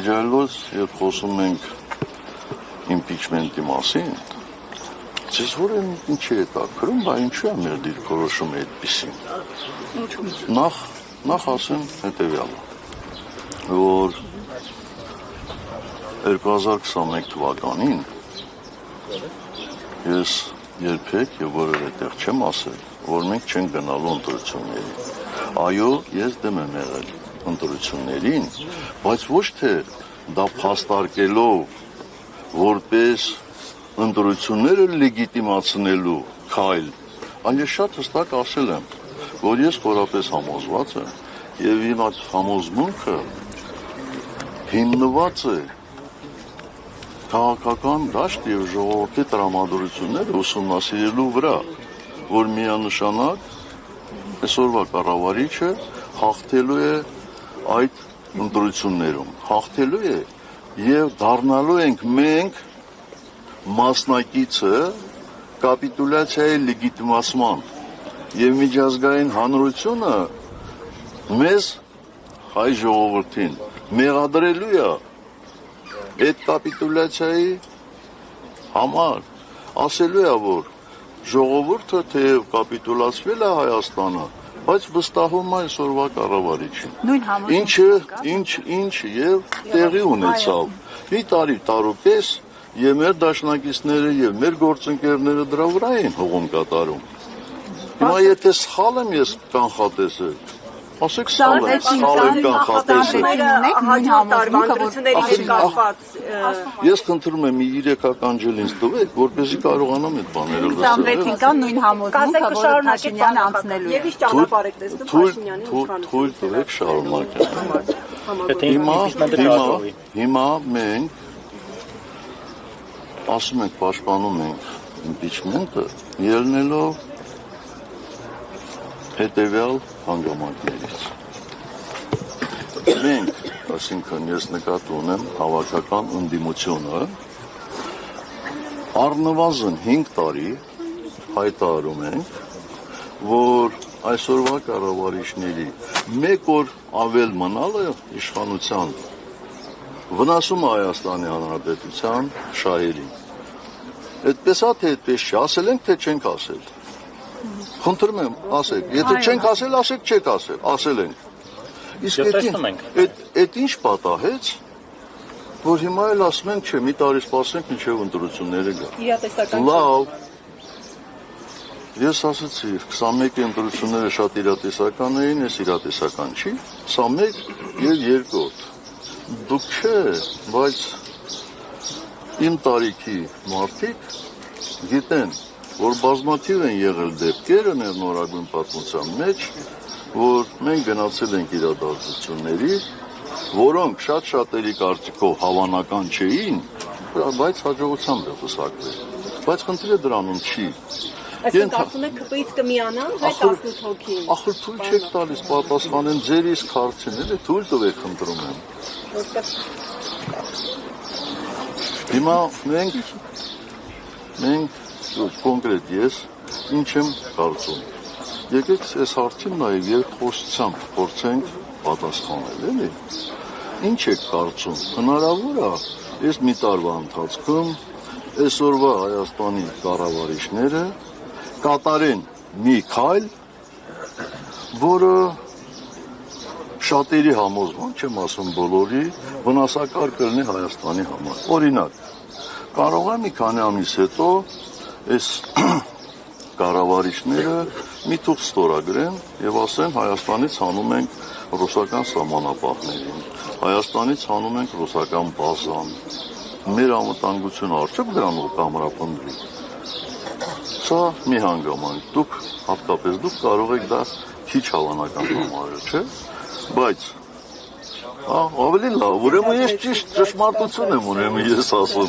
Ջայլոց երբ խոսում ենք impeachment-ի մասին, Ձեզ որ են ինչի է տակրում, բա ինչու է մեր դիրքորոշումը այդպիսին։ Նախ ասեմ հետևյալը, որ 2021 թվականին ես երբեք եւ որևէ տեղ չեմ ասել, որ մենք չենք գնալու ընտրությունների։ Այո, ես դեմ եմ եղել ընտրություններին, բայց ոչ թե դա փաստարկելով որպես ընտրությունները լեգիտիմացնելու քայլ, այլ ես շատ հստակ ասել եմ, որ ես խորապես համոզված եմ եւ իմ այդ համոզմունքը հիմնված է քաղաքական դաշտ եւ ժողովրդի տրամադրությունները ուսումնասիրելու վրա, որ միանշանակ այսօրվա կառավարիչը հաղթելու է այդ ընտրություններում, հաղթելու է եւ դառնալու ենք մենք մասնակիցը կապիտուլյացիայի լեգիտիմացման եւ միջազգային հանրությունը մեզ հայ ժողովրդին մեղադրելու է այդ կապիտուլյացիայի համար, ասելու է, որ ժողովուրդը թեև կապիտուլացվել է Հայաստանը, բայց վստահում է այսօրվա կառավարիչին։ Ինչ եւ տեղի ունեցավ։ Մի տարուկես եւ մեր դաշնակիցները եւ մեր գործընկերները դրա վրա են հողում կատարում։ Հիմա եթե սխալ եմ ես կանխատեսել, ասեք սխալ եմ կանխատեսել։ Ես խնդրում եմ մի 3-ական ջել ինձ տվեք, որպեսզի կարողանամ այդ բաները լսել։ 26-ին նույն համոզմունքը, որ Փաշինյանը անցնելու է։ Եվ ինչ ճանապարհ եք տեսնում Փաշինյանին։ Թույլ տվեք շարունակեմ։ Հիմա մենք ասում ենք, պաշտպանում ենք impeachment-ը, ելնելով հետևյալ հանգամանքներից։ Մենք, այսինքն ես նկատի ունեմ հավաքական ընդդիմությունը, առնվազն 5 տարի հայտարարում ենք, որ այսօրվա կառավարիչների 1 օր ավել մնալը իշխանության վնասում է Հայաստանի Հանրապետության շահերին։ Այդպես է, թե այդպես չի, ասել ենք, թե չենք ասել։ Խնդրում եմ, ասեք, եթե չենք ասել, ասեք, չեք ասել, ասել ենք։ Իսկ այդ ինչ պատահեց, որ հիմա էլ ասում ենք, չէ, մի տարի սպասենք, մինչև ընտրությունները գա։ Լավ։ Ես ասացի, 21 ընտրությունները շատ իրատեսական էին, ես իրատեսական չի, 21 եւ 2 օր։ Դուք չէ, բայց իմ տարիքի մարդիկ գիտեն, որ բազմաթիվ են եղել դեպքերը նորագույն պատմության մեջ, որ մենք գնացել ենք իրադարձությունների, որոնք շատ-շատերի կարծիքով հավանական չէին, բայց հաջողությամբ է հասակվել։ Բայց խնդիրը դրանում չի։ Այսինքն կարծում եք ԿՊ-ից կմիանան հայ 18 հոգին։ Ախր թույլ չեք տալիս պատասխանեն ձեր իսկ հարցին, էլի թույլ տվեք խնդրում եմ։ Հիմա մենք կոնկրետ ես ինչ եմ կարծում։ Եկեք այս հարցին նաև երկխոսությամբ փորձենք պատասխանել, էլի։ Ինչ եք կարծում։ Հնարավոր է այս մի տարվա ընթացքում այսօրվա Հայաստանի կառավարիչները կատարեն մի քայլ, որը շատերի համոզման, չեմ ասում բոլորի, վնասակար կլինի Հայաստանի համար։ Օրինակ, կարող է մի քանի ամիս հետո այս կառավարիչները մի թուղթ ստորագրեն եւ ասեն Հայաստանից հանում ենք ռուսական սահմանապահներին, Հայաստանից հանում ենք ռուսական բազան, մեր անվտանգությունը արդյոք դրանով կամրապնդվի։ Սա մի հանգամանք, դուք հատկապես դուք կարող եք դա քիչ հավանական համարել, չէ՞, բայց ավելի լավ, ուրեմն ես ճիշտ ճշմարտություն եմ ուրեմն ես ասում,